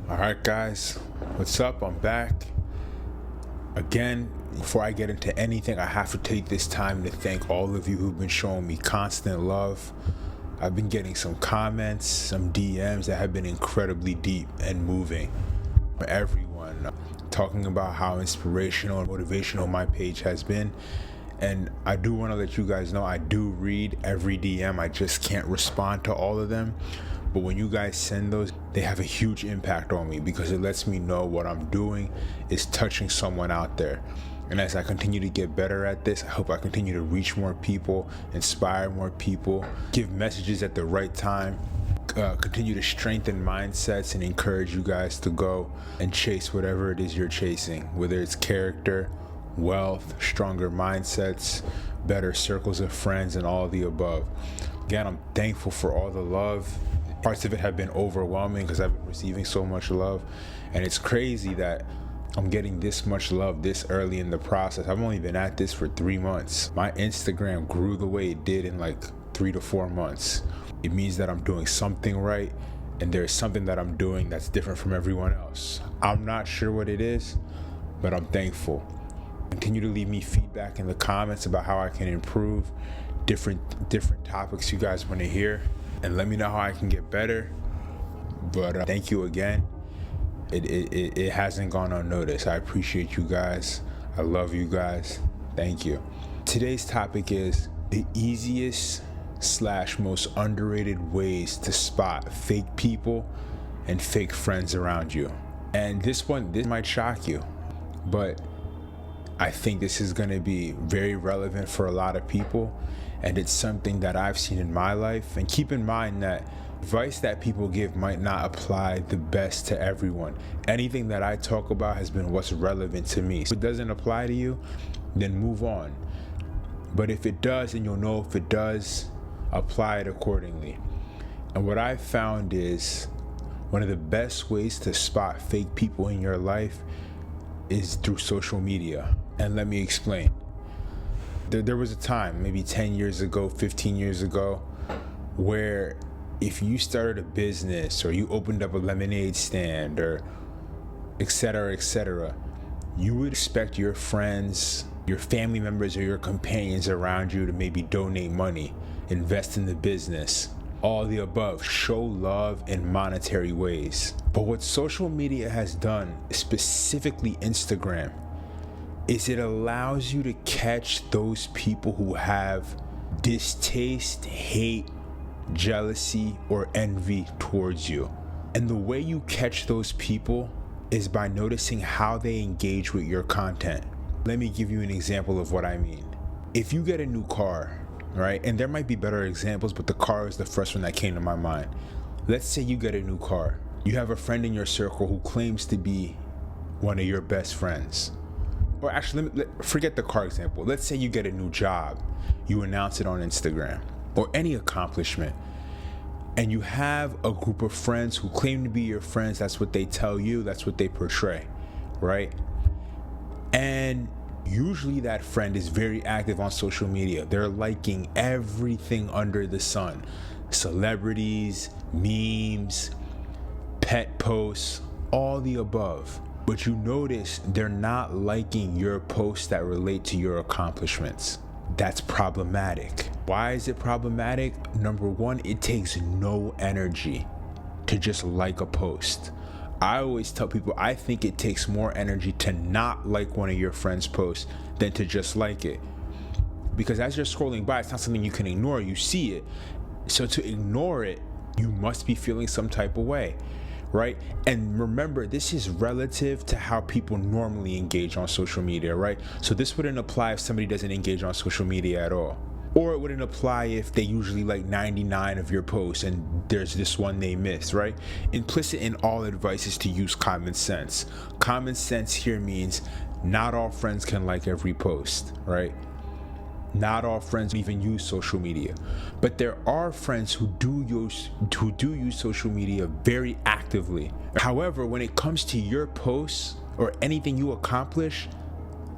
All right, guys, what's up? I'm back again. Before I get into anything, I have to take this time to thank all of you who've been showing me constant love. I've been getting some comments, some DMs that have been incredibly deep and moving. Everyone talking about how inspirational and motivational my page has been. And I do want to let you guys know I do read every DM. I just can't respond to all of them. But when you guys send those, they have a huge impact on me because it lets me know what I'm doing is touching someone out there. And as I continue to get better at this, I hope I continue to reach more people, inspire more people, give messages at the right time, continue to strengthen mindsets and encourage you guys to go and chase whatever it is you're chasing, whether it's character, wealth, stronger mindsets, better circles of friends, and all the above. Again, I'm thankful for all the love. Parts of it have been overwhelming because I've been receiving so much love, and it's crazy that I'm getting this much love this early in the process. I've only been at this for 3 months. My Instagram grew the way it did in like 3 to 4 months. It means that I'm doing something right, and there's something that I'm doing that's different from everyone else. I'm not sure what it is, but I'm thankful. Continue to leave me feedback in the comments about how I can improve, different topics you guys want to hear, and let me know how I can get better. But thank you again. It hasn't gone unnoticed. I appreciate you guys. I love you guys. Thank you. Today's topic is the easiest / most underrated ways to spot fake people and fake friends around you. And this might shock you, but I think this is going to be very relevant for a lot of people, and it's something that I've seen in my life. And keep in mind that advice that people give might not apply the best to everyone. Anything that I talk about has been what's relevant to me. If it doesn't apply to you, then move on. But if it does, then you'll know if it does, apply it accordingly. And what I've found is one of the best ways to spot fake people in your life is through social media. And let me explain. There was a time, maybe 10 years ago, 15 years ago, where if you started a business or you opened up a lemonade stand or et cetera, you would expect your friends, your family members, or your companions around you to maybe donate money, invest in the business, all the above, show love in monetary ways. But what social media has done, specifically Instagram, is it allows you to catch those people who have distaste, hate, jealousy, or envy towards you. And the way you catch those people is by noticing how they engage with your content. Let me give you an example of what I mean. If you get a new car, right? And there might be better examples, but the car is the first one that came to my mind. Let's say you get a new car. You have a friend in your circle who claims to be one of your best friends. Or actually, forget the car example. Let's say you get a new job. You announce it on Instagram, or any accomplishment. And you have a group of friends who claim to be your friends. That's what they tell you. That's what they portray, right? And usually that friend is very active on social media. They're liking everything under the sun. Celebrities, memes, pet posts, all the above. But you notice they're not liking your posts that relate to your accomplishments. That's problematic. Why is it problematic? Number one, it takes no energy to just like a post. I always tell people I think it takes more energy to not like one of your friends' posts than to just like it. Because as you're scrolling by, it's not something you can ignore. You see it. So to ignore it, you must be feeling some type of way, right? And remember, this is relative to how people normally engage on social media, right? So this wouldn't apply if somebody doesn't engage on social media at all. Or it wouldn't apply if they usually like 99 of your posts and there's this one they miss, right? Implicit in all advice is to use common sense. Common sense here means not all friends can like every post, right? Not all friends even use social media, but there are friends who do use social media very actively. However, when it comes to your posts or anything you accomplish,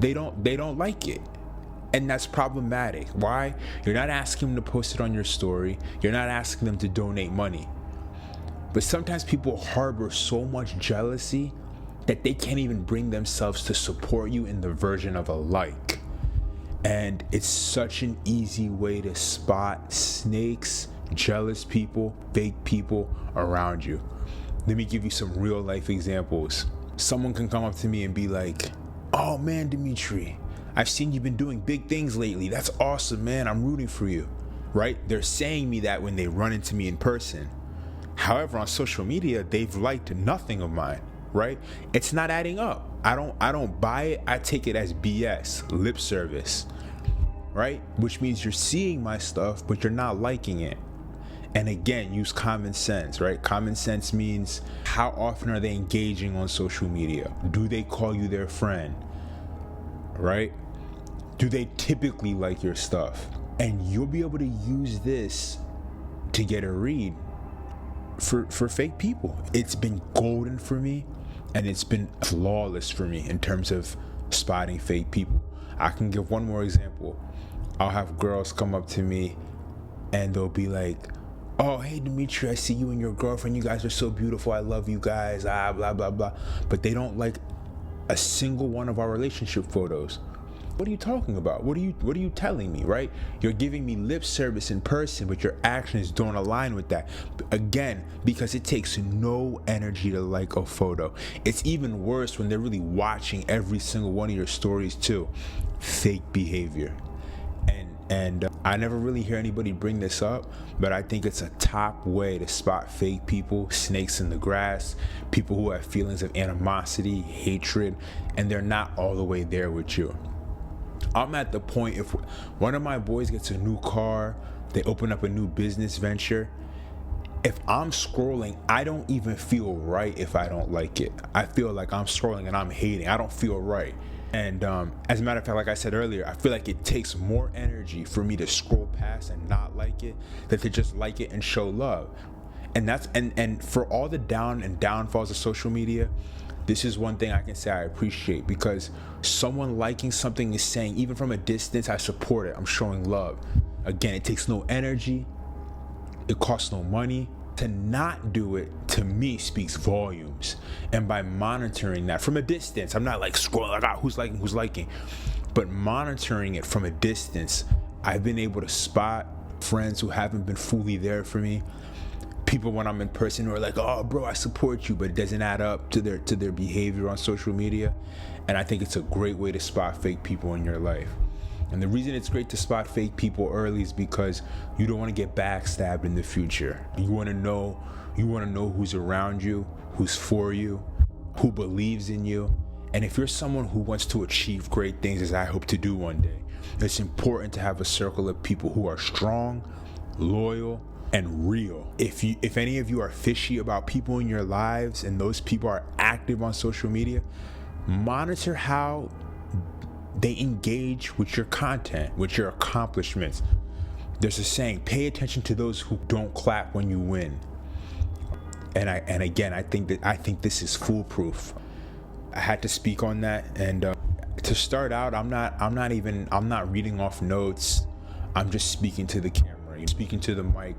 they don't like it. And that's problematic. Why? You're not asking them to post it on your story. You're not asking them to donate money. But sometimes people harbor so much jealousy that they can't even bring themselves to support you in the version of a like. And it's such an easy way to spot snakes, jealous people, fake people around you. Let me give you some real life examples. Someone can come up to me and be like, "Oh man, Dimitri, I've seen you've been doing big things lately. That's awesome, man. I'm rooting for you." Right? They're saying me that when they run into me in person. However, on social media, they've liked nothing of mine, right? It's not adding up. I don't buy it. I take it as BS, lip service, right? Which means you're seeing my stuff, but you're not liking it. And again, use common sense, right? Common sense means, how often are they engaging on social media? Do they call you their friend, right? Do they typically like your stuff? And you'll be able to use this to get a read for fake people. It's been golden for me, and it's been flawless for me in terms of spotting fake people. I can give one more example. I'll have girls come up to me and they'll be like, "Oh, hey Dimitri, I see you and your girlfriend. You guys are so beautiful. I love you guys. Blah, blah, blah." But they don't like a single one of our relationship photos. What are you talking about? What are you telling me, right? You're giving me lip service in person, but your actions don't align with that. Again, because it takes no energy to like a photo. It's even worse when they're really watching every single one of your stories too. Fake behavior. And I never really hear anybody bring this up, but I think it's a top way to spot fake people, snakes in the grass, people who have feelings of animosity, hatred, and they're not all the way there with you. I'm at the point, if one of my boys gets a new car, they open up a new business venture, if I'm scrolling, I don't even feel right if I don't like it. I feel like I'm scrolling and I'm hating. I don't feel right. And as a matter of fact, like I said earlier, I feel like it takes more energy for me to scroll past and not like it than to just like it and show love. And that's and for all the down and downfalls of social media, this is one thing I can say I appreciate, because someone liking something is saying, even from a distance, I support it. I'm showing love. Again, it takes no energy. It costs no money. To not do it, to me, speaks volumes. And by monitoring that from a distance, I'm not like scrolling like, who's liking, but monitoring it from a distance, I've been able to spot friends who haven't been fully there for me. People when I'm in person who are like, "Oh bro, I support you," but it doesn't add up to their behavior on social media. And I think it's a great way to spot fake people in your life. And the reason it's great to spot fake people early is because you don't want to get backstabbed in the future. You want to know who's around you, who's for you, who believes in you. And if you're someone who wants to achieve great things, as I hope to do one day, it's important to have a circle of people who are strong, loyal, and real. If any of you are fishy about people in your lives and those people are active on social media, monitor how they engage with your content, with your accomplishments. There's a saying, pay attention to those who don't clap when you win. And again, I think this is foolproof. I had to speak on that. And to start out, I'm not reading off notes. I'm just speaking to the camera, speaking to the mic,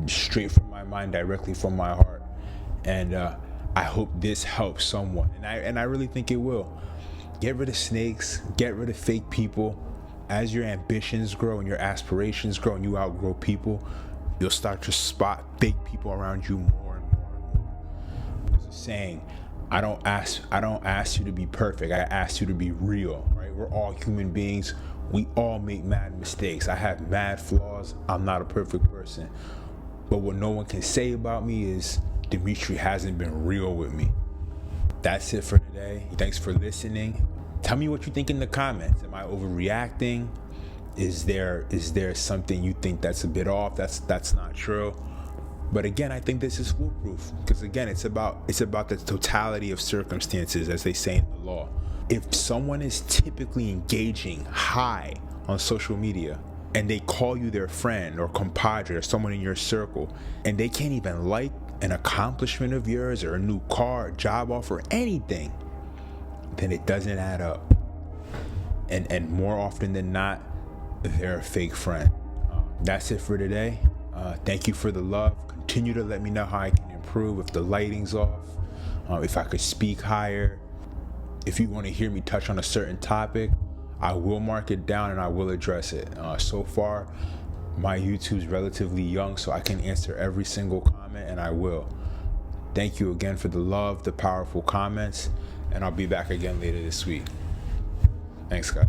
straight from my mind, directly from my heart. And I hope this helps someone. And I really think it will. Get rid of snakes, get rid of fake people. As your ambitions grow and your aspirations grow and you outgrow people, you'll start to spot fake people around you more and more and more. There's a saying, I don't ask you to be perfect. I ask you to be real, right? We're all human beings. We all make mad mistakes. I have mad flaws. I'm not a perfect person. But what no one can say about me is Dimitri hasn't been real with me. That's it for today. Thanks for listening. Tell me what you think in the comments. Am I overreacting? Is there something you think that's a bit off? That's not true. But again, I think this is foolproof, because again, it's about the totality of circumstances, as they say in the law. If someone is typically engaging high on social media and they call you their friend or compadre or someone in your circle, and they can't even like an accomplishment of yours or a new car, job offer, anything, then it doesn't add up. And more often than not, they're a fake friend. That's it for today. Thank you for the love. Continue to let me know how I can improve. improve, if the lighting's off, if I could speak higher. If you want to hear me touch on a certain topic, I will mark it down and I will address it. So far, my YouTube's relatively young, so I can answer every single comment, and I will. Thank you again for the love, the powerful comments, and I'll be back again later this week. Thanks, guys.